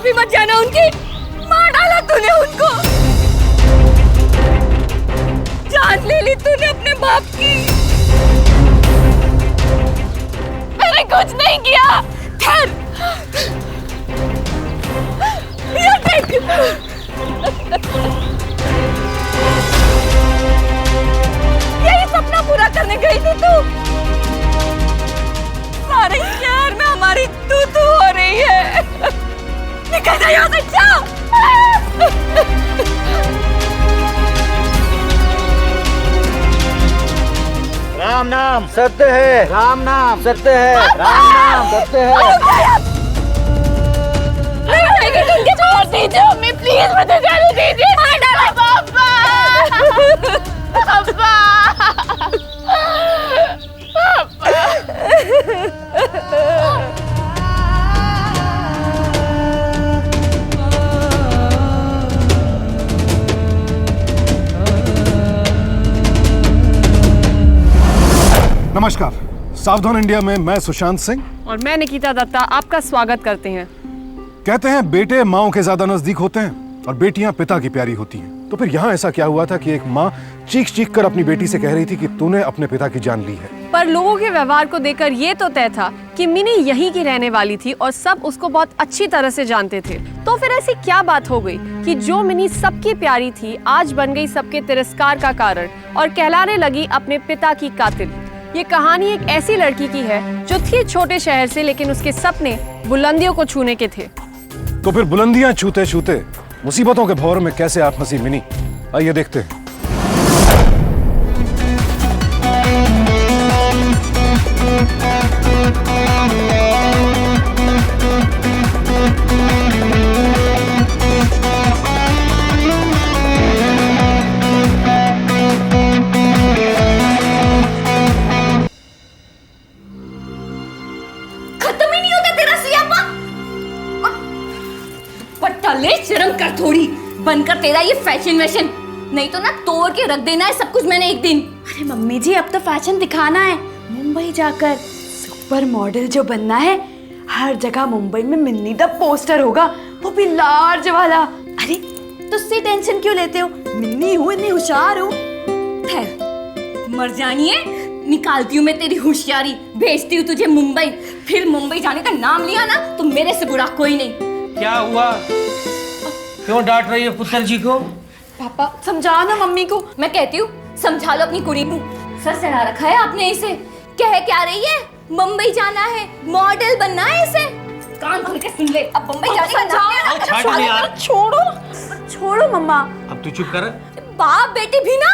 भी मत जाना उनकी। मार डाला तूने उनको, जान ले ली तूने अपने बाप की। मैंने कुछ नहीं किया। ठहर, ये देख। यही सपना पूरा करने गई थी तू। सारे शहर में हमारी तू हो रही है। निकल जा यहाँ से, जा। राम नाम सत्य है, राम नाम सत्य है, राम नाम सत्य है। छोड़ दीजिए मम्मी, प्लीज मुझे जाने दीजिए। मार डाला पापा। पापा। नमस्कार, सावधान इंडिया में मैं सुशांत सिंह और मैं निकिता दत्ता आपका स्वागत करते हैं। कहते हैं बेटे माओ के ज्यादा नजदीक होते हैं और बेटियां पिता की प्यारी होती हैं। तो फिर यहाँ ऐसा क्या हुआ था कि एक माँ चीख चीख कर अपनी बेटी से कह रही थी कि तूने अपने पिता की जान ली है। पर लोगों के व्यवहार को देखकर ये तो तय था कि मिनी यहीं की रहने वाली थी और सब उसको बहुत अच्छी तरह से जानते थे। तो फिर ऐसी क्या बात हो गई कि जो मिनी सबकी प्यारी थी आज बन गई सबके तिरस्कार का कारण और कहलाने लगी अपने पिता की कातिल। ये कहानी एक ऐसी लड़की की है जो थी छोटे शहर से, लेकिन उसके सपने बुलंदियों को छूने के थे। तो फिर बुलंदियां छूते छूते मुसीबतों के भंवर में कैसे आप फंसी मिनी, आइए देखते हैं। खत्म ही नहीं होता तेरा सियापा। पट्टा ले, शर्म कर थोड़ी, बनकर तेरा ये फैशन वैशन, नहीं तो ना तोड़ के रख देना है सब कुछ मैंने एक दिन। अरे मम्मी जी, अब तो फैशन दिखाना है। मुंबई जाकर सुपर मॉडल जो बनना है, हर जगह मुंबई में मिन्नी द पोस्टर होगा, वो भी लार्ज वाला। अरे तुझसे टेंशन क्यों लेते हो? मिन्नी हूँ, इतनी होशियार हूँ। ठहर, मर जानिए, निकालती हूँ मैं तेरी होशियारी, भेजती हूँ तुझे मुंबई। फिर मुंबई जाने का नाम लिया ना तो मेरे से बुरा कोई नहीं। क्या हुआ? क्यों डांट रही है पुत्र जी को? पापा समझाओ ना मम्मी को। मैं कहती हूँ समझा लो अपनी कुड़ी को। सर चढ़ा रखा है आपने इसे। कह क्या रही है? मुंबई जाना है, मॉडल बनना है इसे। कान खोल के सुन ले, अब मुंबई जाने का नाम लिया ना। छोड़ो छोड़ो मम्मा। अब तू चुप कर। बाप बेटी भी ना।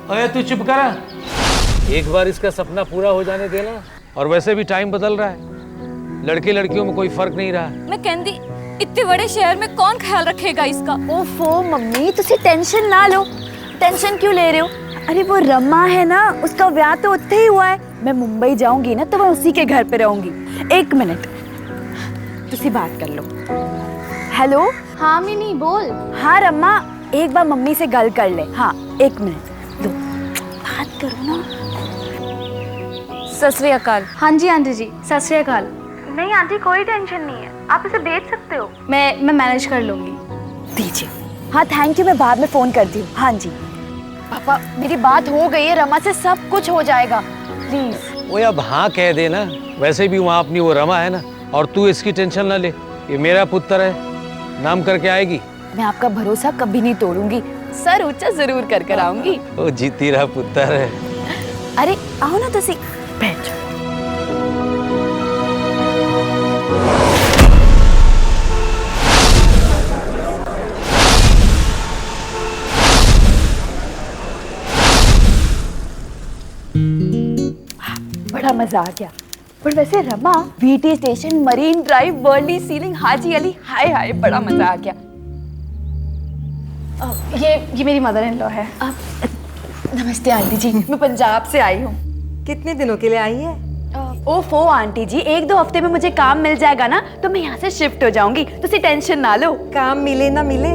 अरे तू चुप कर। एक बार इसका सपना पूरा हो जाने देना। और वैसे भी टाइम बदल रहा है, लड़के लड़कियों में कोई फर्क नहीं रहा। मैं कहती इतने बड़े शहर में कौन ख्याल रखेगा इसका। ओफो मम्मी, तुसी टेंशन ना लो। टेंशन क्यों ले रहे हो? अरे वो रमा है ना, उसका ब्याह तो उत्थे ही हुआ है। मैं मुंबई जाऊंगी ना तो मैं उसी के घर पे रहूंगी। एक मिनट, तुसी बात कर लो। हेलो। हाँ मिनी बोल। हाँ रमा, एक बार मम्मी से गल कर ले। हाँ एक मिनट लो, बात करो ना। सत श्री अकाल। हाँ जी आंटी जी, सत श्री अकाल। नहीं आंटी, कोई टेंशन नहीं है, आप इसे बेच सकते हो। मैं मैनेज कर लूंगी। दीजिए। हाँ थैंक यू, मैं बाद में फोन करती हूँ। हाँ जी पापा, मेरी बात हो गई है, रमा से सब कुछ हो जाएगा, प्लीज। वो अब हाँ कह दे ना। वैसे भी वहाँ अपनी वो रमा है ना, और तू इसकी टेंशन ना ले। ये मेरा पुत्र है, नाम करके आएगी। मैं आपका भरोसा कभी नहीं तोड़ूंगी, सर ऊंचा जरूर कर आऊंगी। वो जीती रहा पुत्र है। अरे आओ ना तुसी, बैठ। बड़ा मजा आ गया। पर वैसे Rama, VT station, marine drive, Worli sea link, Haji Ali, हाय हाय बड़ा मजा आ गया। ये मेरी मदर इन लॉ है। नमस्ते आंटी जी, मैं पंजाब से आई हूँ। कितने दिनों के लिए आई है? ओफो आंटी जी, 1-2 हफ्ते में मुझे काम मिल जाएगा ना तो मैं यहाँ से शिफ्ट हो जाऊंगी, तुसी टेंशन ना लो। काम मिले ना मिले,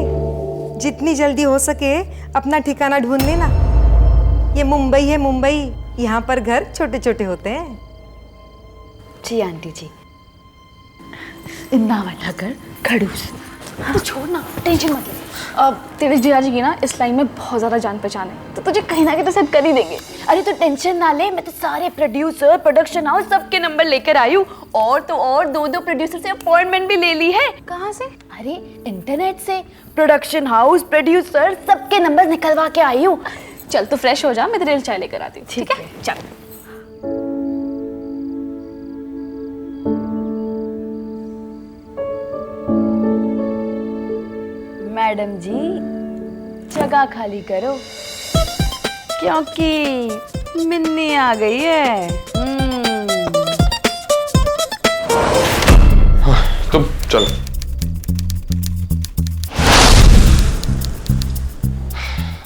जितनी जल्दी हो सके अपना ठिकाना ढूंढ लेना। ये मुंबई है मुंबई, यहाँ पर घर छोटे छोटे होते हैं। जी आंटी जी। ना वाला कर खड़ूस। तो छोड़ ना, टेंशन मत ले। तेरे जीजाजी की ना इस लाइन में बहुत ज़्यादा जान पहचान है, तो तुझे कहीं ना कहीं तो सेट कर ही देंगे। अरे तो टेंशन ना ले, मैं तो सारे प्रोड्यूसर प्रोडक्शन हाउस सबके नंबर लेकर आई हूँ। और तो और 2-2 प्रोड्यूसर से अपॉइंटमेंट भी ले ली है। कहाँ से? अरे इंटरनेट से प्रोडक्शन हाउस प्रोड्यूसर सबके नंबर निकलवा के आई हूँ। चल तो फ्रेश हो जा, मैं तेरे लिए चाय लेकर आती हूँ। ठीक है, चल। मैडम जी जगह खाली करो, क्योंकि मिन्नी आ गई है। तुम चलो।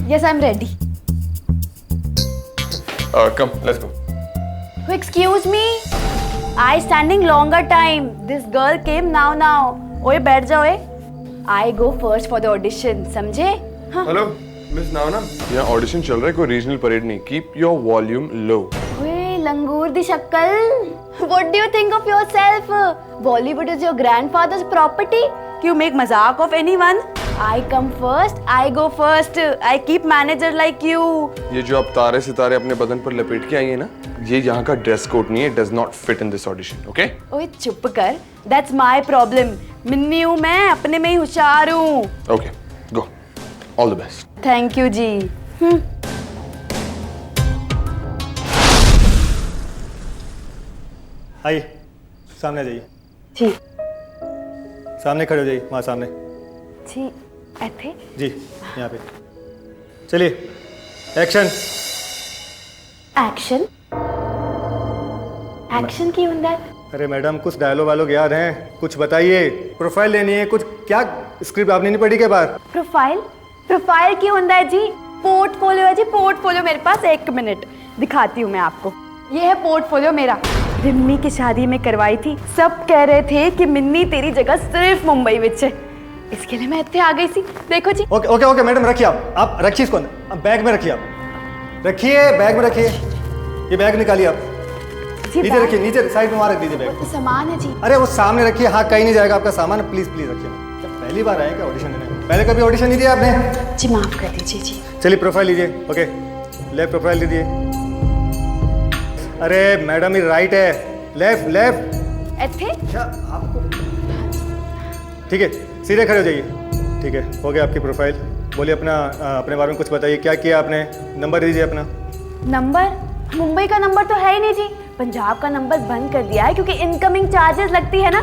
Yes, I'm ready. Come, let's go. Excuse me. I standing longer time. This girl came now. ओए बैठ जाओ। I go first for the audition. समझे? हाँ। हेलो मिस नावना, यहाँ ऑडिशन चल रहा है, कोई रीजनल परेड नहीं। Keep your volume low. ओए लंगूर दी शक्ल। What do you think of yourself? Bollywood is your grandfather's property. You make मजाक of anyone? I come first. I go first. I keep manager like you. ये जो आप तारे सितारे अपने बदन पर लपेट के आई है ना, ये यहाँ का ड्रेस कोड नहीं है। Does not fit in this audition, okay? ओए चुप कर। That's my problem. मिन्नी हूँ मैं, अपने में ही होशियार हूँ। Okay, go. All the best. Thank you जी। आइए, सामने आ जाइए। जी सामने खड़े हो जाइए, वहाँ सामने। जी ऐथे जी यहाँ पे। चलिए, एक्शन। एक्शन एक्शन की ਹੁੰਦਾ है? अरे मैडम, कुछ डायलॉग वालोग याद हैं? कुछ बताइए। प्रोफाइल लेनी है कुछ। क्या स्क्रिप्ट आपने नहीं पढ़ी के बाहर? प्रोफाइल की ਹੁੰਦਾ है जी? पोर्टफोलियो है जी, पोर्टफोलियो मेरे पास। 1 मिनट दिखाती हूँ मैं आपको। ये है पोर्टफोलियो मेरा। रिम्मी की शादी में करवाई थी। सब कह रहे थे कि मिन्नी तेरी जगह सिर्फ मुंबई विच है, इसके लिए मैं इतने आ गई सी। देखो जी। ओके मैडम, रखिए आप रखिए इसको अंदर। अब बैग में रखिए, आप रखिए, बैग में रखिए। ये बैग निकालिए आप। नीचे रखिए, नीचे साइड में वहाँ रख दीजिए बैग। तो सामान है जी। अरे वो सामने रखिए। हाँ, कहीं नहीं जाएगा आपका सामान। प्लीज रखिए। जब पहली बार आए क्या ऑडिशन देने? पहले कभी ऑडिशन नहीं दिया आपने? जी माफ कर दीजिए जी। चलिए प्रोफाइल लीजिए। ओके, लेफ्ट प्रोफाइल दीजिए। अरे मैडम, ये राइट है। लेफ्ट ऐथे? क्या आपको? ठीक है, सीधे खड़े हो जाइए। ठीक है, हो गया आपकी प्रोफाइल। बोलिए अपने बारे में कुछ बताइए। क्या किया आपने? नंबर दीजिए अपना। नंबर? मुंबई का नंबर तो है ही नहीं जी। पंजाब का नंबर बंद कर दिया है क्योंकि इनकमिंग चार्जेस लगती है ना।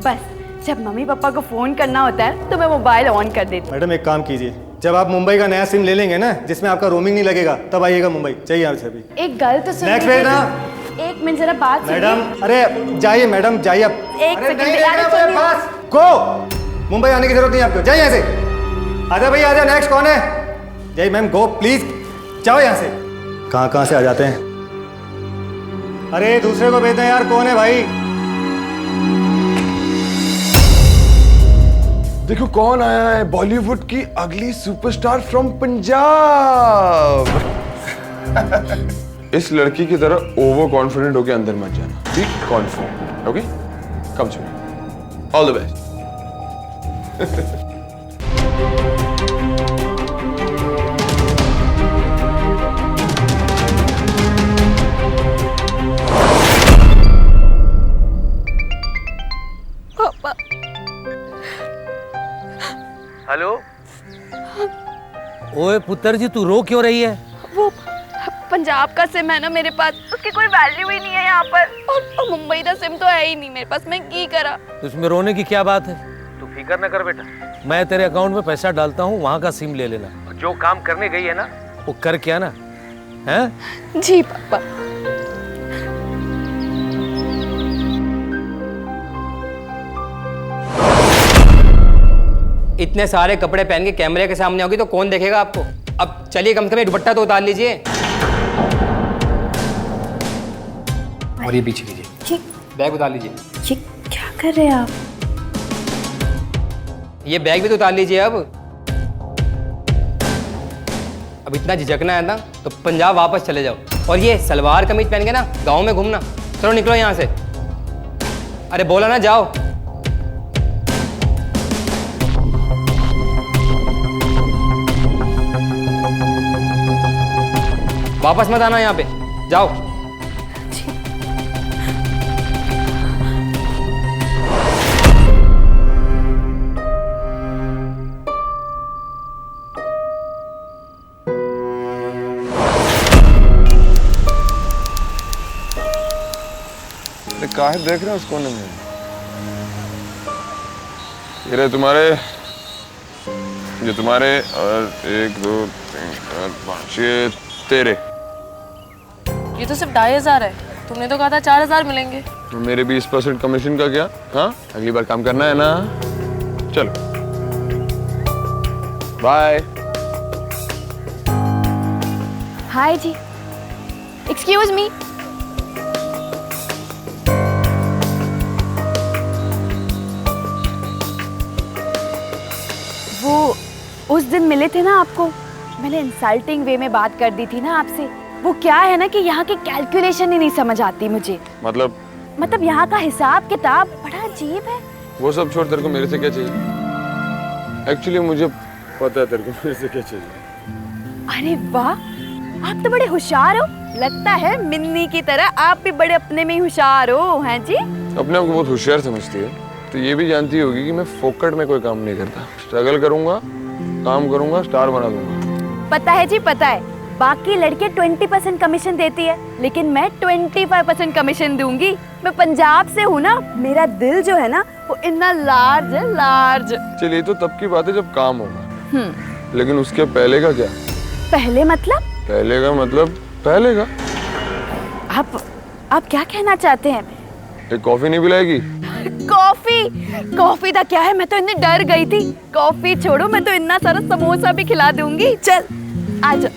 बस जब मम्मी पापा को फोन करना होता है तो मैं मोबाइल ऑन कर देती हूँ। मैडम एक काम कीजिए, जब आप मुंबई का नया सिम ले लेंगे ना, जिसमें आपका रोमिंग नहीं लगेगा, तब आइएगा मुंबई। चाहिए आपसे अभी। एक गल तो सुन नेक्स्ट ना। 1 मिनट जरा बात सुनिए। मैडम, अरे जाइए मैडम, जाइए आप। एक अरे सेकंड नहीं, यार, नहीं, सुनिए। बस गो। मुंबई आने की जरूरत नहीं आपको। जाइए यहाँ से। आजा भैया, आजा। नेक्स्ट कौन है? जाइए मैम, गो प्लीज। जाओ यहाँ से। कहाँ से आ जाते हैं? अरे दूसरे को भेजना यार। कौन है भाई? देखो कौन आया है, बॉलीवुड की अगली सुपरस्टार फ्रॉम पंजाब। इस लड़की की तरह ओवर कॉन्फिडेंट होके अंदर मत जाना। Be confident, okay? Come to me. All the best. Hello. ओए पुत्र जी, तू रो क्यों रही है? वो पंजाब का सिम है ना मेरे पास, उसकी कोई वैल्यू ही नहीं है यहाँ पर। और मुंबई का सिम तो है ही नहीं मेरे पास। मैं की करा? तो इसमें रोने की क्या बात है? तू फिक्र न कर बेटा, मैं तेरे अकाउंट में पैसा डालता हूँ, वहाँ का सिम ले लेना। जो काम करने गई है ना, वो कर क्या ना है? जी पापा। इतने सारे कपड़े पहन के कैमरे के सामने होगी तो कौन देखेगा आपको? अब चलिए, कम से कम दुपट्टा तो उतार लीजिए। और ये पीछे लीजिए। बैग उतार लीजिए। ये क्या कर रहे हैं आप? ये बैग भी तो उतार लीजिए। अब इतना झिझकना है ना तो पंजाब वापस चले जाओ और ये सलवार कमीज पहन के ना गाँव में घूमना। चलो निकलो यहाँ से। अरे बोला ना जाओ। वापस मत आना यहाँ पे, जाओ। काहे देख रहे हो उस कोने में? ये रहे तुम्हारे, ये तुम्हारे, और 1 2 3 4 5 ये तेरे। ये तो सिर्फ 2500 है, तुमने तो कहा था 4000 मिलेंगे। तो मेरे 20% कमीशन का क्या? हाँ, अगली बार काम करना है ना। चलो बाय। हाय जी, एक्सक्यूज मी। वो उस दिन मिले थे ना आपको, मैंने इंसल्टिंग वे में बात कर दी थी ना आपसे। वो क्या है ना कि यहाँ की कैलकुलेशन ही नहीं समझ आती मुझे। मतलब यहाँ का हिसाब किताब बड़ा अजीब है। वो सब छोड़, तेरे को मेरे से क्या चाहिए? एक्चुअली मुझे पता है तेरे को मेरे से क्या चाहिए। अरे वाह, आप तो बड़े होशियार हो। लगता है मिन्नी की तरह आप भी बड़े अपने में ही होशियार हो, हैं जी? अपने आप को बहुत होशियार समझती है, तो ये भी जानती होगी कि मैं फोकट में कोई काम नहीं करता। स्ट्रगल करूंगा, काम करूंगा, स्टार बना दूंगा। पता है जी, पता है। बाकी लड़के 20% कमीशन देती है, लेकिन मैं 25% कमीशन दूंगी। मैं पंजाब से हूँ ना, मेरा दिल जो है ना वो इतना लार्ज है, लार्ज। चलिए, तो तब की बात है जब काम होगा। लेकिन उसके पहले का क्या? पहले मतलब? पहले का मतलब पहले का। आप क्या कहना चाहते हैं? एक कॉफी नहीं पिलाएगी? कॉफी का क्या है, मैं तो इतनी डर गई थी। कॉफी छोड़ो, मैं तो इतना सारा समोसा भी खिला दूंगी। चल आजा।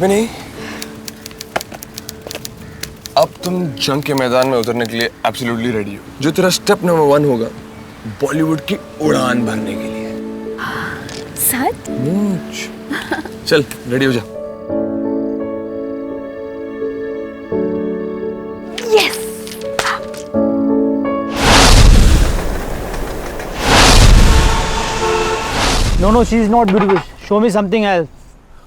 नहीं, अब तुम जंग के मैदान में उतरने के लिए एब्सोल्युटली रेडी हो। जो तेरा स्टेप नंबर 1 होगा, बॉलीवुड की उड़ान भरने के लिए। सच? चल रेडी हो जा। Yes. No, she is not beautiful. Show me something else.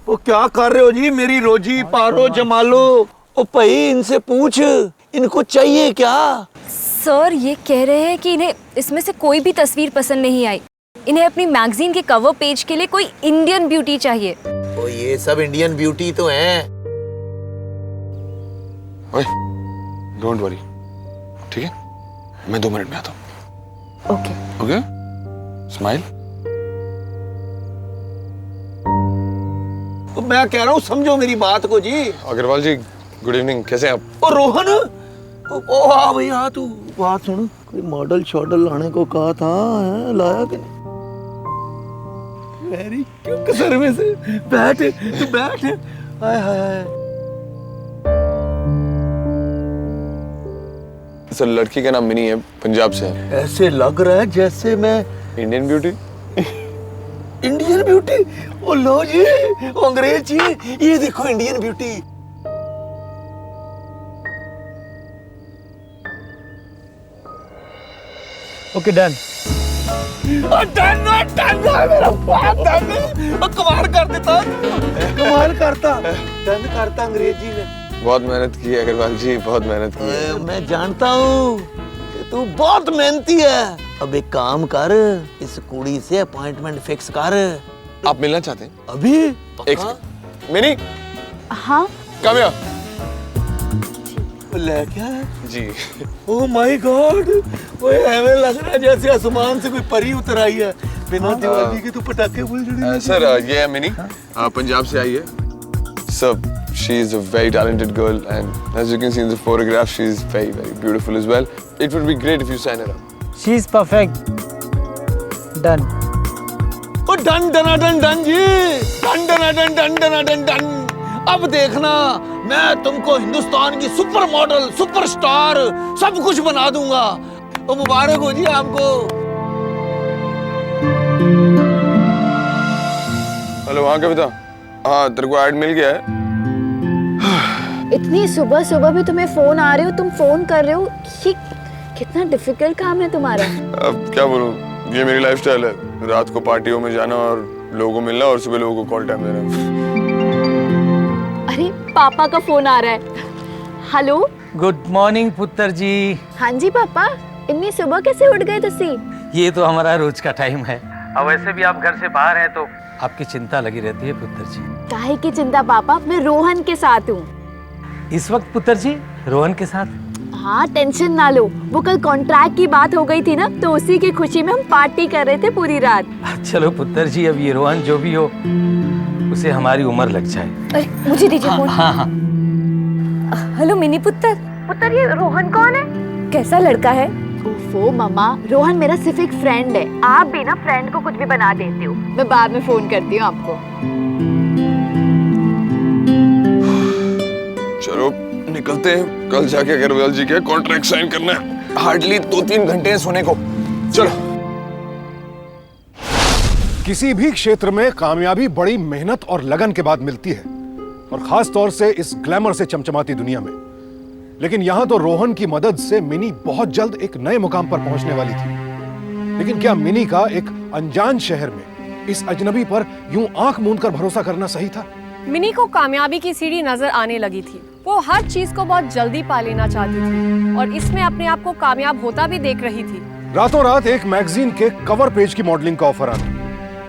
वो क्या कर रहे हो जी? मेरी रोजी पारो जमालो। ओ भाई, इनसे पूछ, इनको चाहिए क्या? सर ये कह रहे हैं कि इन्हें इसमें से कोई भी तस्वीर पसंद नहीं आई। इन्हें अपनी मैगजीन के कवर पेज के लिए कोई इंडियन ब्यूटी चाहिए। ओ ये सब इंडियन ब्यूटी तो हैं। ओए, डोंट वरी, ठीक है? मैं 2 मिनट में आता हूँ। ओके? स्माइल। तो मैं कह रहा हूँ समझो मेरी बात को जी। अग्रवाल जी, गुड इवनिंग, कैसे हैं आप? ओ रोहन, ओ हाँ भैया, तू बात सुन, कोई मॉडल शॉडल लाने को कहा था, है? लाया कि नहीं? वेरी क्यों सर में से बैठ, तू बैठ। हाय हाय। सर, लड़की का नाम मिनी है, पंजाब से है। ऐसे लग रहा है जैसे मैं इंडियन ब्यूटी। Indian beauty? ओ लो जी, अंग्रेज जी, ये देखो Indian beauty. Okay, done. Done मेरा बाप, डन। कमाल कर देता, कमाल करता, डन करता अंग्रेजी ने। बहुत मेहनत की है अग्रवाल जी, बहुत मेहनत की है। मैं जानता हूँ कि तू बहुत मेहनती है। अब एक काम कर, इस कुड़ी से अपॉइंटमेंट फिक्स कर। आप मिलना चाहते हैं? अभी? एक मिनी, हाँ कम हियर। ले क्या? जी। ओह माय गॉड, वो हमें लग रहा है जैसे आसमान से कोई परी उतर आई है। बिना दिवाली के तो पटाखे भूल जुड़ी। सर ये है मिनी, पंजाब से आई है। Sir she is a very talented girl and as you can see in the photograph she is very beautiful as well. It would be great if you sign her up. She is perfect. Done. ओ done डना done done जी, done डना done done डना done done. अब देखना, मैं तुमको हिंदुस्तान की सुपर मॉडल, सुपरस्टार सब कुछ बना दूंगा। ओ मुबारक हो जी आपको। हेलो, हाँ कविता, हाँ तेरे को ऐड मिल गया है। इतनी सुबह सुबह भी तुम्हें फोन आ रहे हो, तुम फोन कर रहे हो, ये कितना डिफिकल्ट काम है तुम्हारा। अब क्या बोलूं, ये मेरी लाइफस्टाइल है, रात को पार्टियों में जाना और लोगों को मिलना और सुबह लोगों को कॉल टाइम देना। अरे पापा का फोन आ रहा है। हेलो, गुड मॉर्निंग पुत्र जी। हाँ जी पापा, इतनी सुबह कैसे उठ गए तुसी? ये तो हमारा रोज का टाइम है। अब वैसे भी आप घर से बाहर हैं तो आपकी चिंता लगी रहती है पुत्र जी। काहे की चिंता पापा, मैं रोहन के साथ हूँ। इस वक्त पुत्र जी रोहन के साथ? हाँ टेंशन ना लो, वो कल कॉन्ट्रैक्ट की बात हो गई थी ना, तो उसी की खुशी में हम पार्टी कर रहे थे पूरी रात। चलो पुत्र जी, अब ये रोहन जो भी हो उसे हमारी उम्र लग जाए। अरे मुझे दीजिए फोन। हाँ हाँ। हेलो मिनी पुत्र। पुत्र ये रोहन कौन है? कैसा लड़का है? ओफो मम्मा, रोहन मेरा सिर्फ एक फ्रेंड है। आप भी ना फ्रेंड को कुछ भी बना देते हो। मैं बाद में फोन करती हूँ आपको। चलो निकलते हैं, कल जाके अग्रवाल जी के कॉन्ट्रैक्ट साइन करना है। हार्डली 2-3 घंटे सोने को। चलो। किसी भी क्षेत्र में कामयाबी बड़ी मेहनत और लगन के बाद मिलती है, और खास तौर से इस ग्लैमर से चमचमाती दुनिया में। लेकिन यहां तो रोहन की मदद से मिनी बहुत जल्द एक नए मुकाम पर पहुंचने वाली थी। लेकिन क्या मिनी का एक अनजान शहर में इस अजनबी पर यूं आंख मूंद कर भरोसा करना सही था? मिनी को कामयाबी की सीढ़ी नजर आने लगी थी। वो हर चीज को बहुत जल्दी पा लेना चाहती थी और इसमें अपने आप को कामयाब होता भी देख रही थी। रातों रात एक मैगजीन के कवर पेज की मॉडलिंग का ऑफर आना,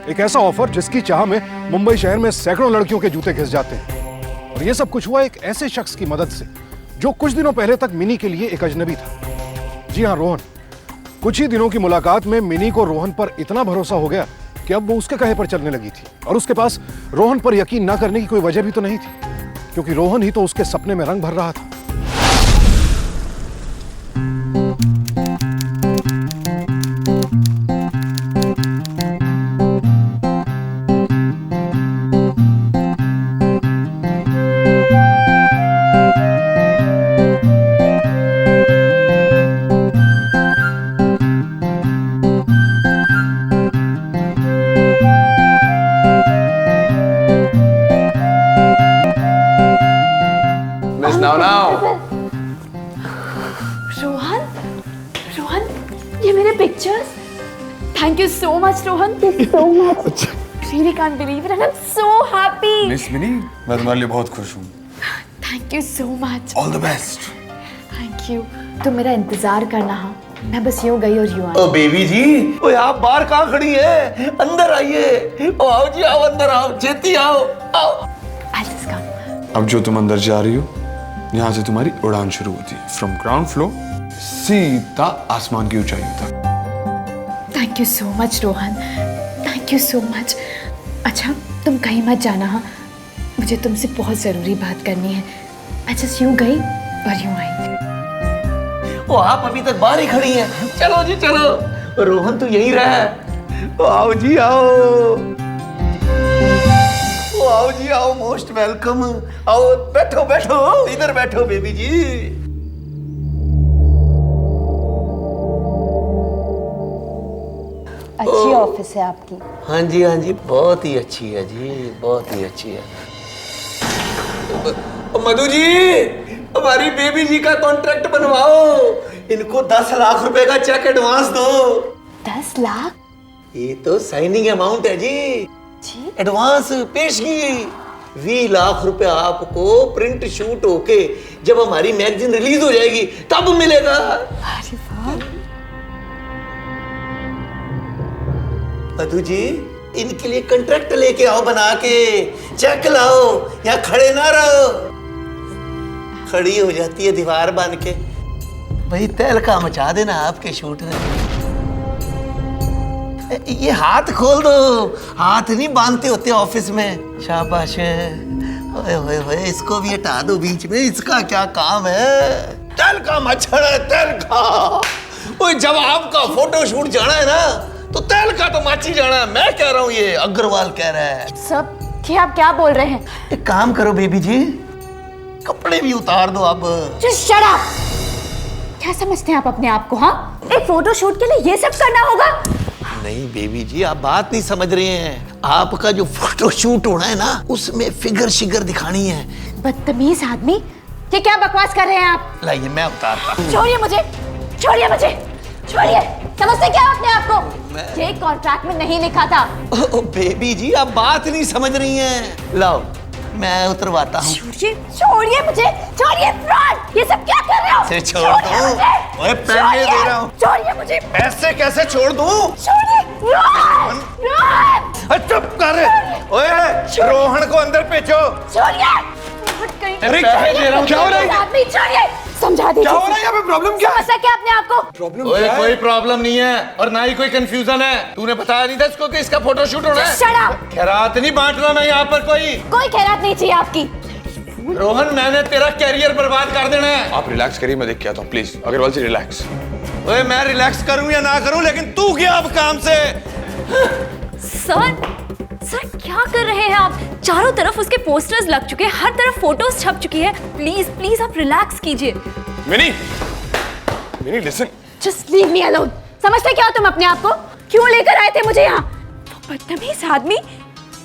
एक ऐसा ऑफर जिसकी चाह में मुंबई शहर में सैकड़ों लड़कियों के जूते घिस जाते हैं। और यह सब कुछ हुआ एक ऐसे शख्स की मदद से जो कुछ दिनों पहले तक मिनी के लिए एक अजनबी था। जी हाँ, रोहन। कुछ ही दिनों की मुलाकात में मिनी को रोहन पर इतना भरोसा हो गया कि अब वो उसके कहे पर चलने लगी थी। और उसके पास रोहन पर यकीन ना करने की कोई वजह भी तो नहीं थी, क्योंकि रोहन ही तो उसके सपने में रंग भर रहा था। Thank you so much, Rohan. Thank you so much. Really can't believe it, and I'm so happy. Miss mini, मैं तुम्हारे लिए बहुत खुश हूँ। Thank you so much. All the best. Thank you. तुम मेरा इंतजार करना, हाँ। मैं बस यूँ गई और यूँ आई। ओ बेबी जी, ओ आप बाहर कहाँ खड़ी है? अंदर आइए। ओ आओ जी, आओ अंदर आओ, छेती आओ, आओ। I'll just come. अब जो तुम अंदर जा रही हो, यहाँ से तुम्हारी उड़ान शुरू होती है। फ्रॉम ग्राउंड फ्लोर सीधा आसमान की ऊंचाइयों तक। Thank you so much, Rohan. Thank you so much. अच्छा, तुम कहीं मत जाना, हाँ। मुझे तुमसे बहुत जरूरी बात करनी है। मैं जस्ट यूँ गई और यूँ आई। ओ आप अभी तक बाहर ही खड़ी हैं। चलो जी चलो, रोहन तो यहीं रहा। ओ आओ जी आओ। ओ आओ जी आओ, मोस्ट वेलकम। आओ बैठो बैठो, इधर बैठो बेबी जी। अच्छी ऑफिस है आपकी। हाँ जी, बहुत ही अच्छी है जी, बहुत ही अच्छी है। मधु जी, हमारी बेबी जी का कॉन्ट्रैक्ट बनवाओ। इनको 10 लाख रुपए का चेक एडवांस दो। 10 लाख? ये तो साइनिंग अमाउंट है जी। एडवांस पेशगी। 20 लाख रुपए आपको प्रिंट शूट होके जब हमारी मैगजीन रिलीज हो जाएगी तब मिलेगा। अरे वाह। मधु जी, इनके लिए कॉन्ट्रैक्ट लेके आओ बना के, चेक लाओ, या खड़े ना रहो। खड़ी हो जाती है दीवार बन के। भाई तहलका मचा देना आपके शूट में। ये हाथ खोल दो, हाथ नहीं बांधते होते ऑफिस में। शाबाश। ओए होए होए, इसको भी हटा दो बीच में, इसका क्या काम है? तहलका मच्छर है, तहलका। ओए जब आपका फोटो शूट जाना है ना, तो तहलका तो माची जाना है। मैं कह रहा हूँ, ये अग्रवाल कह रहा है। सब कि आप क्या बोल रहे हैं? एक काम करो बेबी जी, कपड़े भी उतार दो अब। Just shut up! क्या समझते हैं आप अपने आप को? हाँ, एक फोटो शूट के लिए ये सब करना होगा? नहीं बेबी जी, आप बात नहीं समझ रहे हैं। आपका जो फोटो शूट होना है ना, उसमें फिगर शिगर दिखानी है। बदतमीज आदमी, ये क्या बकवास कर रहे हैं आप? लाइए मैं उतारता हूँ। छोड़िए मुझे, छोड़िए मुझे, छोड़िए। समझते क्या अपने आप को? ये कॉन्ट्रैक्ट में नहीं लिखा था। ओ बेबी जी, आप बात नहीं समझ रही हैं। लाओ मैं उतरवाता हूँ। छोड़िए, छोड़िए मुझे, छोड़िए फ्रॉड। ये सब क्या कर रहे हो? से छोड़ दो। ओए पैसे दे रहा हूँ। छोड़िए मुझे। ऐसे कैसे छोड़ दूँ? छोड़िए। रोहन, रोहन। चुप कर। ओए रोहन को अंदर भेजो। छोड़िए। अरे क्या हो रहा है? आदमी छोड़िए। समझा दीजिए। क्या हो रहा है यहाँ पे? प्रॉब्लम क्या है? समझा क्या अपने आप को? प्रॉब्लम ओए क्या है? कोई प्रॉब्लम नहीं है और ना ही कोई कंफ्यूजन है। तूने बताया नहीं था इसको कि इसका फोटो शूट होना है? Shut up! खैरात नहीं बांटना मैं यहाँ पर कोई खैरात नहीं चाहिए आपकी। रोहन, मैंने तेरा कैरियर बर्बाद कर देना है। आप रिलैक्स करिए, मैं देख के आता हूँ। Please Agarwal ji relax. ओए मैं रिलैक्स करूँ या ना करूँ, लेकिन तू क्या अब काम से? सर क्या कर रहे हैं आप? चारों तरफ उसके पोस्टर्स लग चुके हैं, हर तरफ फोटोज छप चुकी है। प्लीज प्लीज आप रिलैक्स कीजिए। Mini listen. Just leave me alone. समझते क्या हो तुम अपने आप को? क्यों लेकर आए थे मुझे यहाँ? वो बदतमीज आदमी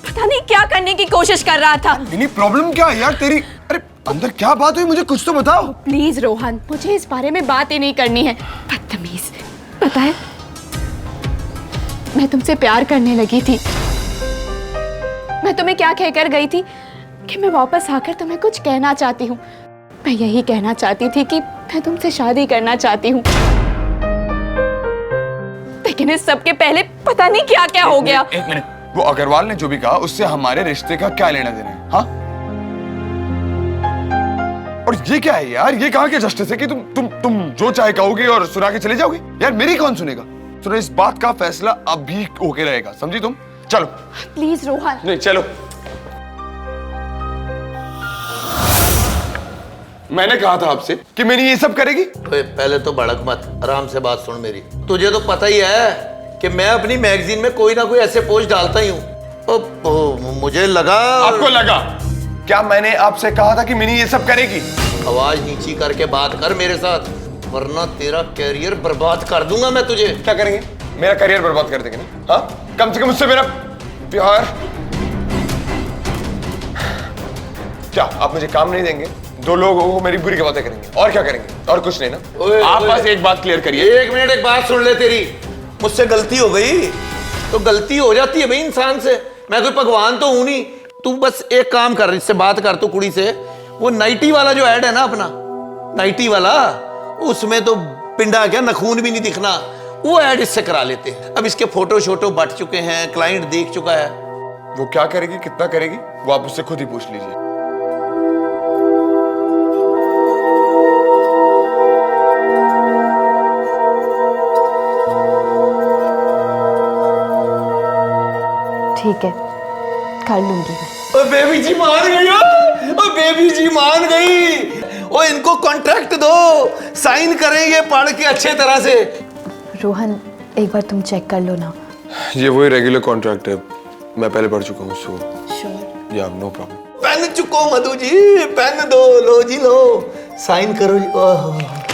पता नहीं क्या करने की कोशिश कर रहा था। मिनी प्रॉब्लम क्या है यार तेरी? अरे अंदर क्या बात हुई, मुझे कुछ तो बताओ। प्लीज रोहन, मुझे इस बारे में बात ही नहीं करनी है। बदतमीज। पता है, मैं तुमसे प्यार करने लगी थी। मैं तुम्हें क्या कहकर गई थी कि मैं वापस आकर तुम्हें कुछ कहना चाहती हूँ। मैं यही कहना चाहती थी कि मैं तुमसे शादी करना चाहती हूँ, लेकिन इस सब के पहले पता नहीं क्या क्या हो गया। एक मिनट, वो अग्रवाल ने जो भी कहा उससे हमारे रिश्ते का क्या लेना देना है? हाँ? और ये क्या है यार? ये कहाँ के जस्टिस है कि तुम जो चाहे कहोगे और सुना के चले जाओगे? यार मेरी कौन सुनेगा? सुनो, इस बात का फैसला अभी होके रहेगा, समझी तुम? चलो प्लीज रोहन। नहीं चलो। मैंने कहा था आपसे कि मैंने ये सब करेगी। पहले तो भड़क मत, आराम से बात सुन मेरी। तुझे तो पता ही है कि मैं अपनी मैगजीन में कोई ना कोई ऐसे पोस्ट डालता ही हूँ। मुझे लगा। आपको लगा? क्या मैंने आपसे कहा था कि मिनी ये सब करेगी? आवाज नीची करके बात कर मेरे साथ, वरना तेरा कैरियर बर्बाद कर दूंगा मैं तुझे। क्या करेंगे? मेरा करियर बर्बाद कर देंगे ना? हाँ? कम से कम मुझसे मेरा प्यार। क्या आप मुझे काम नहीं देंगे? दो लोग वो मेरी बुरी बातें करेंगे, और क्या करेंगे? और कुछ नहीं ना? आप बस एक बात क्लियर करिए। एक मिनट, एक बात सुन ले तेरी। मुझसे गलती हो गई तो गलती हो जाती है भाई इंसान से। मैं कोई भगवान तो हूं नहीं। तू बस एक काम कर, इससे बात कर तू कुड़ी से। वो नाइटी वाला जो ऐड है ना अपना, नाइटी वाला, उसमें तो पिंडा क्या नखून भी नहीं दिखना। वो ऐड इससे करा लेते हैं। अब इसके फोटो शोटो बट चुके हैं, क्लाइंट देख चुका है। वो क्या करेगी, कितना करेगी, वो आप उससे खुद ही पूछ लीजिए। ठीक है, कर लूंगी मैं। ओ बेबी जी मान गई। ओ बेबी जी मान गई। ओ इनको कॉन्ट्रैक्ट दो, साइन करेंगे पढ़ के अच्छे तरह से। रोहन, एक बार तुम चेक कर लो ना। ये वही रेगुलर कॉन्ट्रैक्ट है, मैं पहले पढ़ चुका हूँ। So sure? या नो प्रॉब्लम। पेन चुको मधु जी, पेन दो, लो जी लो, साइन करो जी। Oh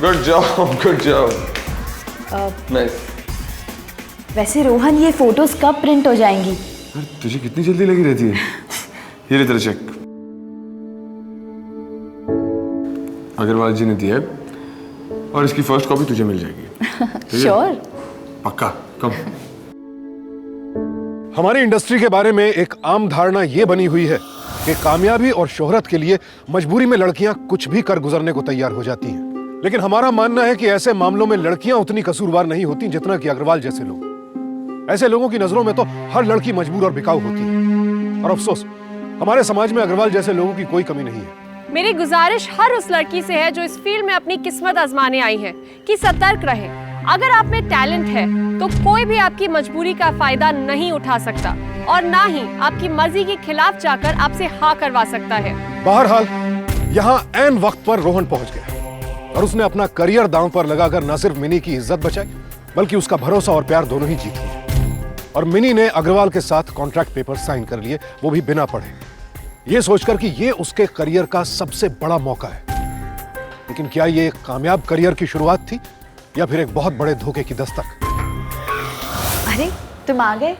good job, good job, nice. वैसे रोहन, ये फोटोज कब प्रिंट हो जाएंगी? तुझे कितनी जल्दी लगी रहती है। ये ले तेरा चेक, अग्रवाल जी ने दिया है, और इसकी फर्स्ट कॉपी तुझे मिल जाएगी। श्योर? पक्का, कम। हमारी इंडस्ट्री के बारे में एक आम धारणा ये बनी हुई है कि कि कामयाबी और शोहरत के लिए मजबूरी में लड़कियां कुछ भी कर गुजरने को तैयार हो जाती हैं। लेकिन हमारा मानना है कि ऐसे मामलों में लड़कियां उतनी कसूरवार नहीं होती जितना कि अग्रवाल जैसे लोग। ऐसे लोगों की नजरों में तो हर लड़की मजबूर और बिकाऊ होती है, और अफसोस हमारे समाज में अग्रवाल जैसे लोगों की कोई कमी नहीं है। मेरी गुजारिश हर उस लड़की से है जो इस फील्ड में अपनी किस्मत आजमाने आई है कि सतर्क रहे। अगर आप में टैलेंट है तो कोई भी आपकी मजबूरी का फायदा नहीं उठा सकता और ना ही आपकी मर्जी के खिलाफ जाकर आपसे हाँ करवा सकता है। बहरहाल यहाँ ऐन वक्त पर रोहन पहुंच गया और उसने अपना करियर दांव पर लगाकर न सिर्फ मिनी की इज्जत बचाई बल्कि उसका भरोसा और प्यार दोनों ही जीत लिए। और मिनी ने अग्रवाल के साथ कॉन्ट्रैक्ट पेपर साइन कर लिए, वो भी बिना पढ़े, ये सोचकर कि ये उसके करियर का सबसे बड़ा मौका है। लेकिन क्या ये एक कामयाब करियर की शुरुआत थी या फिर एक बहुत बड़े धोखे की दस्तक? अरे तुम आ गए।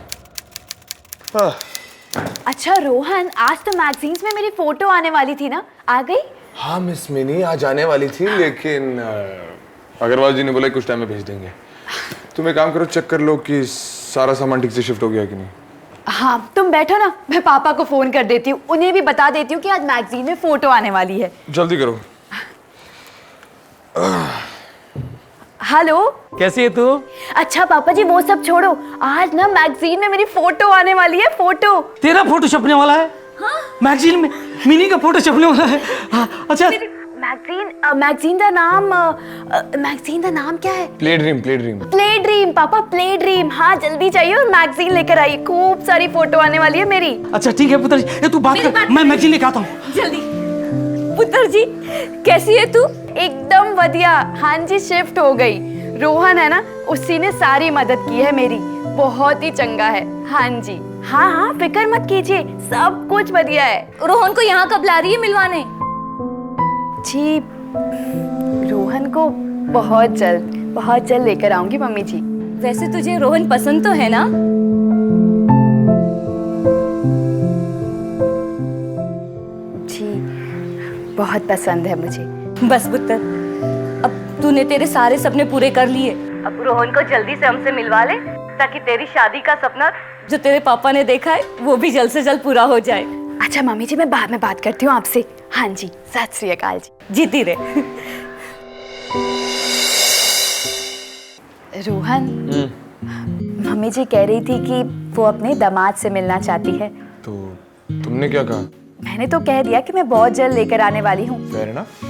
अच्छा रोहन, आज तो मैगजीन्स में मेरी फोटो आने वाली थी ना, आ गई? हाँ मिस मिनी आज आने वाली थी, लेकिन अग्रवाल जी ने बोला कुछ टाइम में भेज देंगे। तुम एक काम करो, चेक कर लो कि सारा सामान ठीक से शिफ्ट हो गया कि नहीं। हाँ तुम बैठो ना, मैं पापा को फोन कर देती हूँ, उन्हें भी बता देती हूँ कि आज मैगजीन में फोटो आने वाली है। जल्दी करो। हेलो, कैसी है तू? अच्छा पापा जी वो सब छोड़ो, आज ना मैगजीन में मेरी फोटो आने वाली है। फोटो तेरा फोटो छपने वाला है? हाँ? मैगजीन में मिनी का फोटो छपने वाला है? हाँ, अच्छा मैगजीन का नाम क्या है? Play dream. प्ले ड्रीम पापा, प्ले ड्रीम। हाँ जल्दी चाहिए और मैगजीन लेकर आइए, खूब सारी फोटो आने वाली है मेरी। अच्छा ठीक है पुत्र जी, तू बात कर, मैं मैगजीन लेकर आता हूँ। जल्दी। पुत्र जी कैसी है तू? एकदम बढ़िया। हाँ जी शिफ्ट हो गई। रोहन है ना, उसी ने सारी मदद की है मेरी, बहुत ही चंगा है। हाँ जी, हाँ हाँ फिक्र मत कीजिए, सब कुछ बढ़िया है। रोहन को यहाँ कब ला रही है मिलवाने? जी रोहन को बहुत जल्द लेकर आऊंगी मम्मी जी। वैसे तुझे रोहन पसंद तो है ना? जी बहुत पसंद है मुझे। बस पुत्र, अब तूने तेरे सारे सपने पूरे कर लिए। अब रोहन को जल्दी से हमसे मिलवा ले ताकि तेरी शादी का सपना जो तेरे पापा ने देखा है वो भी जल्द से जल्द पूरा हो जाए। अच्छा मम्मी जी, मैं बाद में बात करती हूँ आपसे। हाँ जी, सत श्री अकाल जी। जीती रहे। रोहन, मम्मी जी कह रही थी कि वो अपने दामाद से मिलना चाहती है। तो तुमने क्या कहा? मैंने तो कह दिया कि मैं बहुत जल्द लेकर आने वाली हूँ। Fair enough.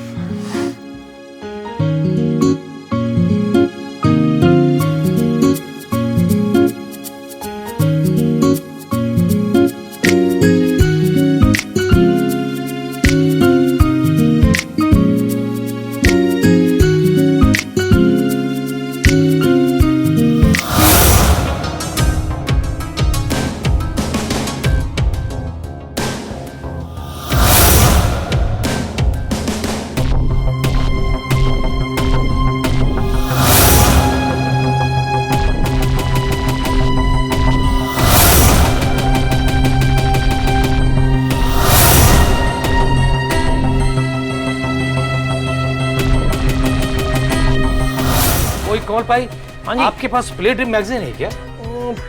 कॉल पाई? हाँ जी। आपके पास प्ले ड्रीम मैगजीन है क्या?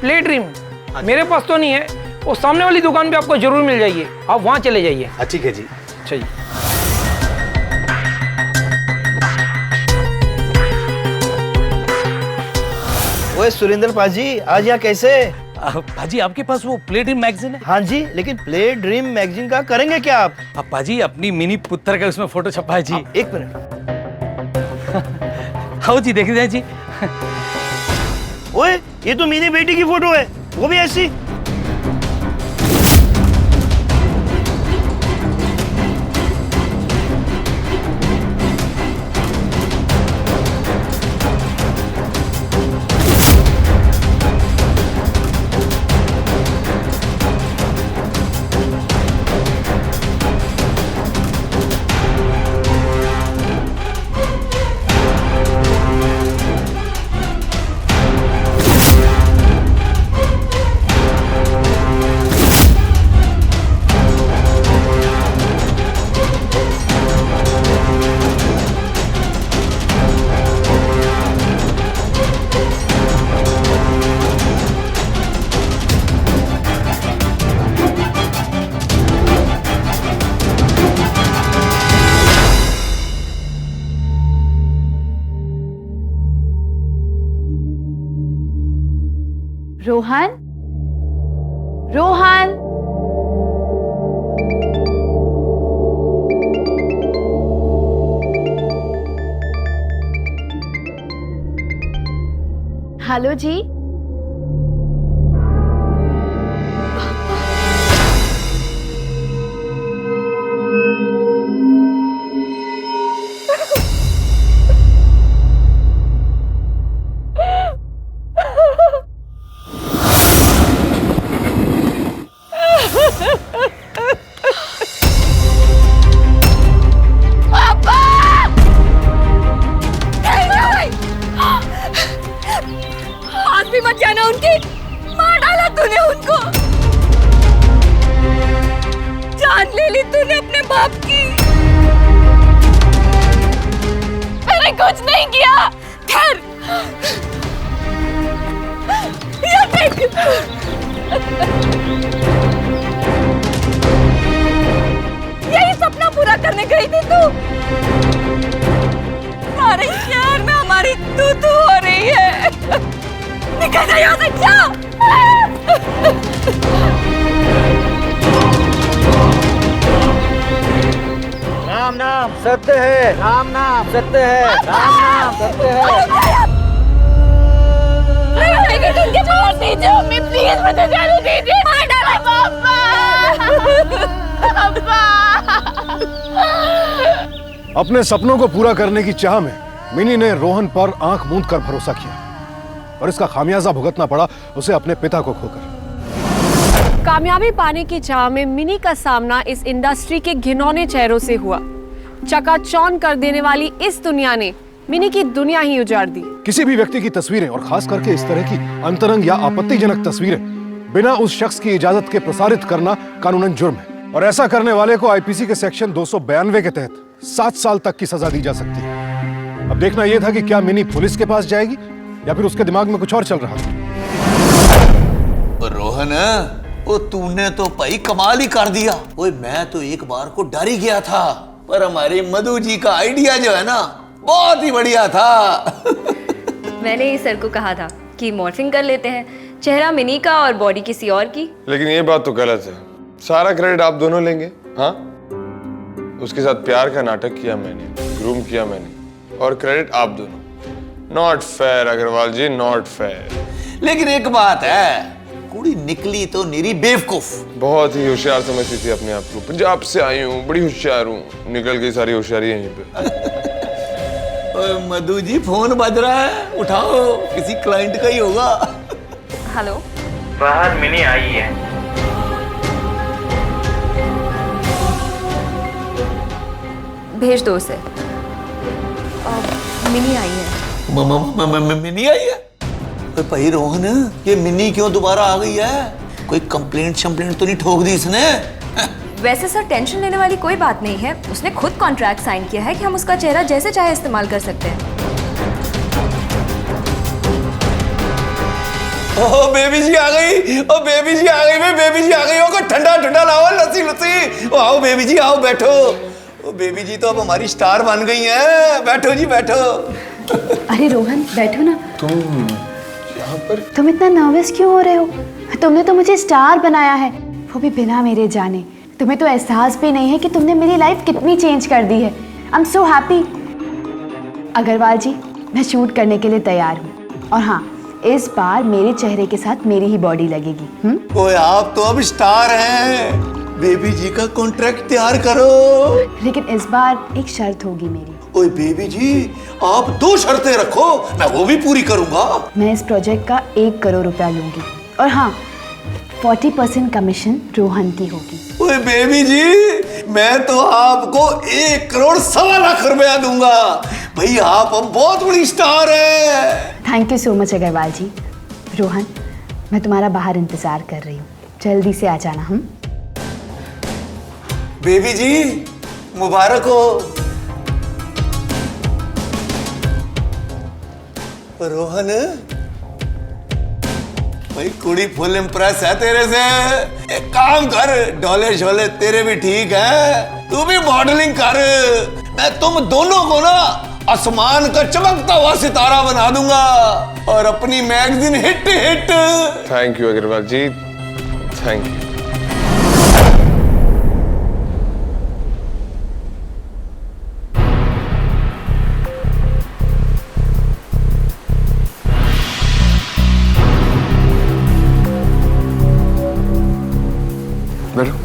प्ले ड्रीम मेरे पास तो नहीं है, वो सामने वाली दुकान पे आपको जरूर मिल जाएगी, आप वहाँ चले जाइए। ठीक है जी। चाहिए। ओए सुरेंद्र पाजी, आज यहाँ कैसे? पाजी आपके पास वो प्ले ड्रीम मैगजीन है? हाँ जी, लेकिन प्ले ड्रीम मैगजीन का करेंगे क्या आप? पाजी अपनी मिनी पुत्र का उसमें फोटो छपा है जी। एक मिनट। हाँ जी, देख दे जी। ओए ये तो मेरी बेटी की फोटो है, वो भी ऐसी। रोहन, रोहन। हेलो जी। भी मत जाना उनकी, मार डाला तूने उनको, जान ले ली तूने अपने बाप की। मैंने कुछ नहीं किया। खैर, ये देख, यही सपना पूरा करने गई थी तू। सारे शहर में हमारी तू हो रही है। निकल जा यहाँ से, जा। राम नाम सत्य है, राम नाम सत्य है, राम नाम सत्य है। तुमके छोड़ दीजिए, मैं प्लीज मुझे जाने दीजिए। मार डाला पापा। अपने सपनों को पूरा करने की चाह में मिनी ने रोहन पर आंख मूंद कर भरोसा किया और इसका खामियाजा भुगतना पड़ा उसे अपने पिता को खोकर। कामयाबी पाने की चाह में मिनी का सामना इस इंडस्ट्री के घिनौने चेहरों से हुआ। चकाचौंध कर देने वाली इस दुनिया ने मिनी की दुनिया ही उजाड़ दी। किसी भी व्यक्ति की तस्वीरें और खास करके इस तरह की अंतरंग या आपत्तिजनक तस्वीरें बिना उस शख्स की इजाजत के प्रसारित करना कानूनन जुर्म है और ऐसा करने वाले को आईपीसी के सेक्शन 292 के तहत 7 साल तक की सजा दी जा सकती है। अब देखना यह था कि क्या मिनी पुलिस के पास जाएगी या फिर उसके दिमाग में कुछ और चल रहा था। रोहन, वो तूने तो भाई कमाल ही कर दिया। ओए मैं तो एक बार को डर ही गया था, पर हमारे मधु जी का आइडिया जो है ना बहुत ही बढ़िया था। मैंने ही सर को कहा था कि मॉर्फिंग कर लेते हैं, चेहरा मिनी का और बॉडी किसी और की। लेकिन ये बात तो गलत है, सारा क्रेडिट आप दोनों लेंगे। हाँ, उसके साथ प्यार का नाटक किया मैंने, ग्रूम किया मैंने, और क्रेडिट आप दोनों। Not fair Agarwal ji, not fair. लेकिन एक बात है, कुड़ी निकली तो निरी बेवकूफ। बहुत ही होशियार समझती थी अपने आप को। पंजाब से आई हूँ, बड़ी होशियार हूँ, निकल गई सारी होशियारी यहीं पे। मधु जी फोन बज रहा है, उठाओ, किसी क्लाइंट का ही होगा। हेलो, बाहर मिनी आई है। भेज दो उसे। मिनी आई है। मिनी आई है? तो भाई रोहन, ये मिनी क्यों दोबारा आ गई है? कोई कंप्लेंट शम्प्लेंट तो नहीं ठोक दी इसने? वैसे सर टेंशन लेने वाली कोई बात नहीं है, उसने खुद कॉन्ट्रैक्ट साइन किया है कि हम उसका चेहरा जैसे चाहे इस्तेमाल कर सकते हैं। ओ बेबी जी आ गई, ओ बेबी जी आ गई, बेबी जी आ गई। ओ ठंडा ठंडा लाओ, लस्सी लस्सी। ओ आओ बेबी जी, आओ बैठो। ओ बेबी जी तो अब हमारी स्टार बन गई हैं। बैठो जी, बैठो। अरे रोहन, बैठो ना। तुम यहाँ पर? तुम इतना नर्वस क्यों हो रहे हो? तुमने तो मुझे स्टार बनाया है, वो भी बिना मेरे जाने। तुम्हें तो एहसास भी नहीं है कि तुमने मेरी लाइफ कितनी चेंज कर दी है। I am so happy. Agarwal ji, मैं शूट करने के लिए तैयार हूँ, और हाँ, इस बार मेरे चेहरे के साथ मेरी ही बॉडी लगेगी। ओए आप तो अब स्टार हैं। बेबी जी का कॉन्ट्रैक्ट तैयार करो। लेकिन इस बार एक शर्त होगी मेरी। ओए बेबी जी, आप 2 शर्तें रखो, मैं वो भी पूरी करूंगा। मैं इस प्रोजेक्ट का 1 करोड़ रुपया लूंगी, और हाँ, 40% कमीशन रोहन की होगी। ओए बेबी जी, मैं तो आपको 1 करोड़ 1.25 लाख रुपया दूंगा। भाई आप अब बहुत बड़ी स्टार है। Thank you so much Agarwal ji. Rohan, मैं तुम्हारा बाहर इंतजार कर रही हूँ, जल्दी से आ जाना। हम बेबी जी, मुबारक हो। रोहन, भाई कुड़ी फुल इम्प्रेस है तेरे से। एक काम कर, डोले शोले तेरे भी ठीक है, तू भी मॉडलिंग कर। मैं तुम दोनों को ना आसमान का चमकता हुआ सितारा बना दूंगा। और अपनी magazine hit hit. Thank you Agarwal ji, thank you. बैठो।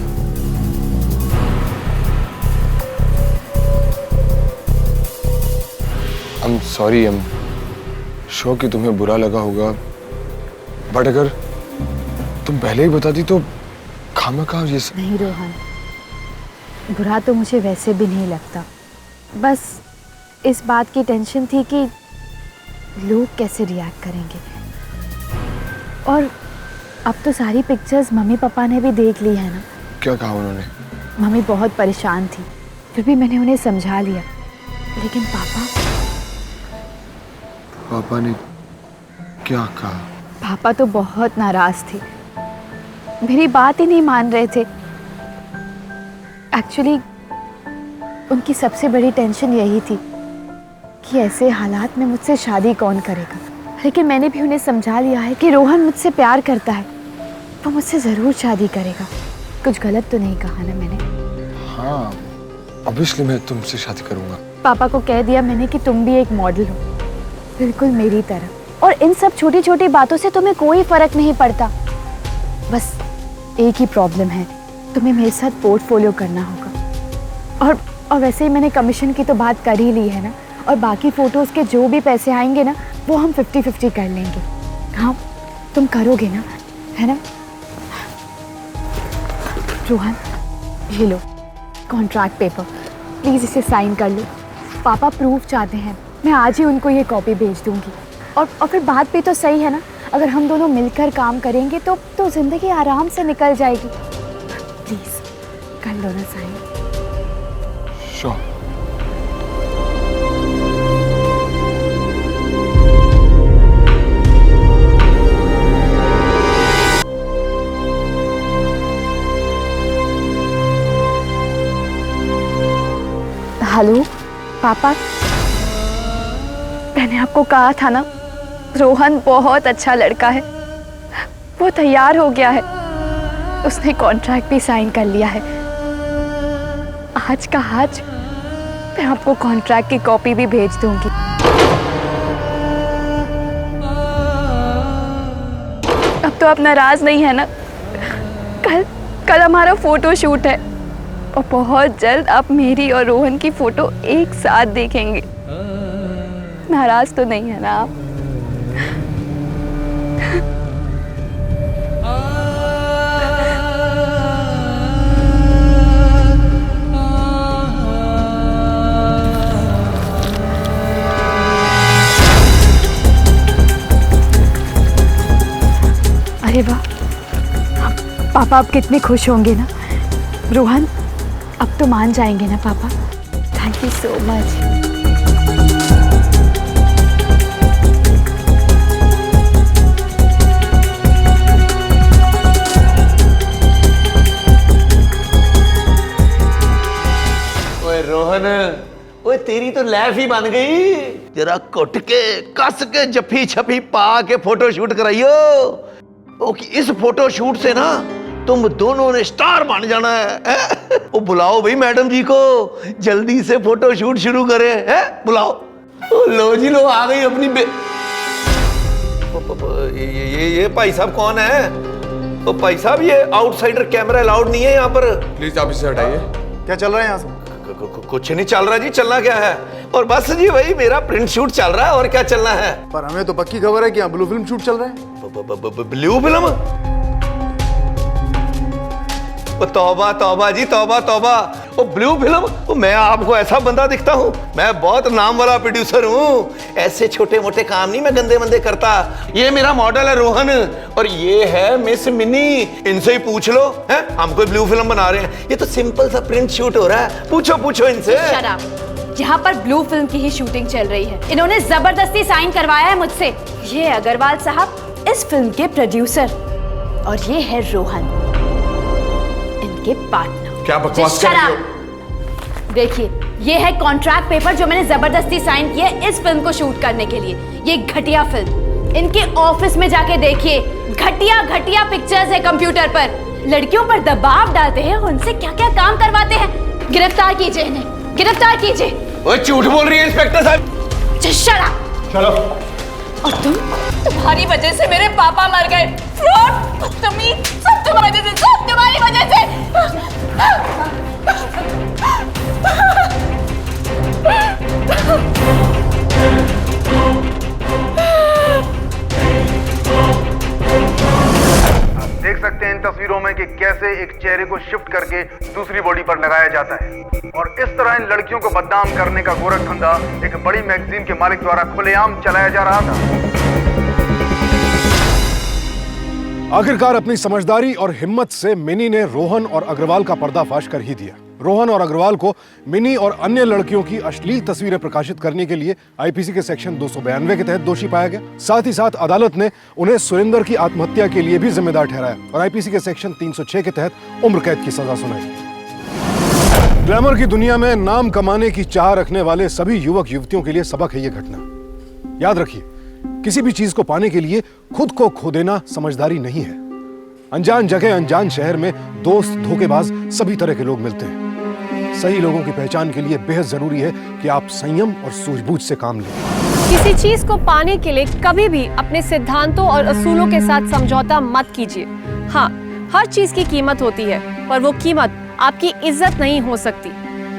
I'm sorry, I'm sure कि तुम्हें बुरा लगा होगा, बट अगर तुम पहले ही बताती तो खामखा ये सब। नहीं रोहन, बुरा तो मुझे वैसे भी नहीं लगता, बस इस बात की टेंशन थी कि लोग कैसे रिएक्ट करेंगे। और अब तो सारी पिक्चर्स मम्मी पापा ने भी देख ली है ना। क्या कहा उन्होंने? मम्मी बहुत परेशान थी, फिर भी मैंने उन्हें समझा लिया, लेकिन पापा ने क्या कहा? पापा तो बहुत नाराज थे, मेरी बात ही नहीं मान रहे थे। एक्चुअली उनकी सबसे बड़ी टेंशन यही थी कि ऐसे हालात में मुझसे शादी कौन करेगा। लेकिन मैंने भी उन्हें समझा लिया है कि रोहन मुझसे प्यार करता है, वो मुझसे ज़रूर शादी करेगा। कुछ गलत तो नहीं कहा ना मैंने? हाँ, ऑब्वियसली मैं तुमसे शादी करूंगा। पापा को कह दिया मैंने कि तुम भी एक मॉडल हो, बिल्कुल मेरी तरह। और इन सब छोटी छोटी बातों से तुम्हें कोई फर्क नहीं पड़ता। बस एक ही प्रॉब्लम है, तुम्हें मेरे साथ पोर्टफोलियो करना होगा। और वैसे ही मैंने कमीशन की तो बात कर ही ली है ना, और बाकी फोटोज़ के जो भी पैसे आएंगे ना, वो हम 50-50 कर लेंगे। हाँ, तुम करोगे ना, है ना? रोहन, ये लो कॉन्ट्रैक्ट पेपर, प्लीज़ इसे साइन कर लो। पापा प्रूफ चाहते हैं, मैं आज ही उनको ये कॉपी भेज दूंगी। और फिर बात भी तो सही है ना, अगर हम दोनों मिलकर काम करेंगे तो ज़िंदगी आराम से निकल जाएगी। प्लीज़ कर लो ना साइन। श्योर। हेलो पापा, मैंने आपको कहा था ना, रोहन बहुत अच्छा लड़का है, वो तैयार हो गया है, उसने कॉन्ट्रैक्ट भी साइन कर लिया है। आज का आज मैं आपको कॉन्ट्रैक्ट की कॉपी भी भेज दूंगी। अब तो आप नाराज नहीं है ना? कल हमारा फोटो शूट है और बहुत जल्द आप मेरी और रोहन की फोटो एक साथ देखेंगे। नाराज तो नहीं है ना आप? अरे वाह, पापा अब कितने खुश होंगे ना। रोहन, अब तो मान जाएंगे ना पापा? Thank you so much. ओए रोहन, ओए तेरी तो लैफ ही बन गई। जरा कुट के कस के जफी छपी पा के फोटो शूट कराइयो। ओ कि इस फोटो शूट से ना तुम दोनों ने स्टार बन जाना है। वो बुलाओ भाई मैडम जी को, जल्दी से फोटो शूट शुरू करें। है बुलाओ। ओ लो जी लो, आ गई अपनी ये भाई साहब कौन है? ओ भाई साहब, ये आउटसाइडर कैमरा अलाउड नहीं है यहाँ पर। प्लीज आप इसे हटाइए। क्या चल रहा है यहाँ से? कुछ नहीं चल रहा जी, चलना क्या है? और बस जी वही मेरा प्रिंट शूट चल रहा है, और क्या चलना है? पर हमें तो पक्की खबर है कि यहाँ ब्लू फिल्म शूट चल रहा है। Blue film? तौबा तौबा जी, तौबा तौबा। वो ब्लू फिल्म? वो मैं आपको ऐसा बंदा दिखता हूँ? मैं बहुत नाम वाला प्रोड्यूसर हूँ, ऐसे छोटे मोटे काम नहीं मैं गंदे मंदे करता। ये मेरा मॉडल है रोहन, और ये है मिस मिनी। इनसे ही पूछ लो, हैं? हम कोई ब्लू फिल्म बना रहे हैं, ये तो सिंपल सा प्रिंट शूट हो रहा है। पूछो पूछो इनसे। यहाँ पर ब्लू फिल्म की ही शूटिंग चल रही है, इन्होंने जबरदस्ती साइन करवाया है मुझसे। ये अग्रवाल साहब इस फिल्म के प्रोड्यूसर, और ये है रोहन इनके पार्टनर। क्या बकवास कर रही हो? देखिए, ये है कॉन्ट्रैक्ट पेपर जो मैंने जबरदस्ती साइन किया है इस फिल्म को शूट करने के लिए। ये घटिया फिल्म इनके ऑफिस में जाके देखिए, घटिया घटिया पिक्चर्स है कंप्यूटर पर। लड़कियों पर दबाव डालते हैं, उनसे क्या क्या काम करवाते हैं। गिरफ्तार कीजिए इन्हें, गिरफ्तार कीजिए। वो झूठ बोल रही है इंस्पेक्टर साहब। चलो चलो। और तुम्हारी वजह से मेरे पापा मर गए। फ्रॉड, बदतमीज, सब तुम्हारी वजह से, सब तुम्हारी वजह से। देख सकते हैं इन तस्वीरों में कि कैसे एक चेहरे को शिफ्ट करके दूसरी बॉडी पर लगाया जाता है और इस तरह इन लड़कियों को बदनाम करने का गोरख धंधा एक बड़ी मैगजीन के मालिक द्वारा खुलेआम चलाया जा रहा था। आखिरकार अपनी समझदारी और हिम्मत से मिनी ने रोहन और अग्रवाल का पर्दाफाश कर ही दिया। रोहन और अग्रवाल को मिनी और अन्य लड़कियों की अश्लील तस्वीरें प्रकाशित करने के लिए आईपीसी के सेक्शन 292 के तहत दोषी पाया गया। साथ ही साथ अदालत ने उन्हें सुरेंद्र की आत्महत्या के लिए भी जिम्मेदार ठहराया और आईपीसी के सेक्शन 306 के तहत उम्र कैद की सजा सुनाई। ग्लैमर की दुनिया में नाम कमाने की चाह रखने वाले सभी युवक युवतियों के लिए सबक है ये घटना। याद रखिए, किसी भी चीज को पाने के लिए खुद को खो देना समझदारी नहीं है। अनजान जगह, अनजान शहर में दोस्त, धोखेबाज सभी तरह के लोग मिलते हैं। सही लोगों की पहचान के लिए बेहद जरूरी है कि आप संयम और सूझबूझ से काम लें। किसी चीज को पाने के लिए कभी भी अपने सिद्धांतों और असूलों के साथ समझौता मत कीजिए। हाँ, हर चीज की कीमत होती है, पर वो कीमत आपकी इज्जत नहीं हो सकती।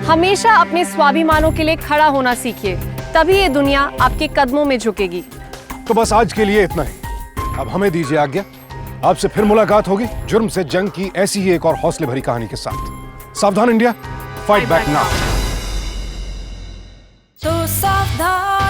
हमेशा अपने स्वाभिमानों के लिए खड़ा होना सीखिए, तभी ये दुनिया आपके कदमों में झुकेगी। तो बस आज के लिए इतना ही। अब हमें दीजिए आज्ञा। आपसे फिर मुलाकात होगी जुर्म से जंग की ऐसी ही एक और हौसले भरी कहानी के साथ। सावधान इंडिया, फाइट बैक नाउ। तो सावधान।